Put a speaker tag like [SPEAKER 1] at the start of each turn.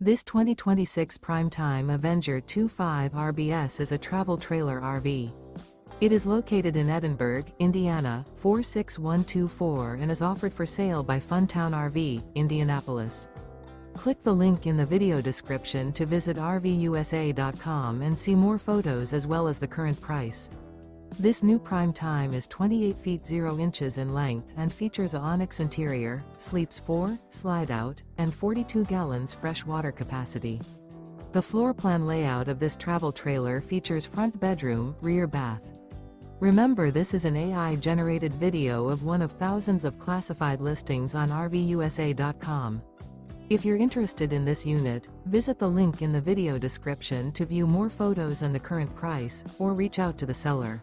[SPEAKER 1] This 2026 Prime Time Avenger 25 RBS is a travel trailer RV. It is located in Edinburgh, Indiana, 46124 and is offered for sale by Funtown RV, Indianapolis. Click the link in the video description to visit RVUSA.com and see more photos as well as the current price. This new Prime Time is 28 feet 0 inches in length and features a ONYX interior, sleeps 4, slide-out, and 42 gallons fresh water capacity. The floor plan layout of this travel trailer features front bedroom, rear bath. Remember, this is an AI-generated video of one of thousands of classified listings on RVUSA.com. If you're interested in this unit, visit the link in the video description to view more photos and the current price, or reach out to the seller.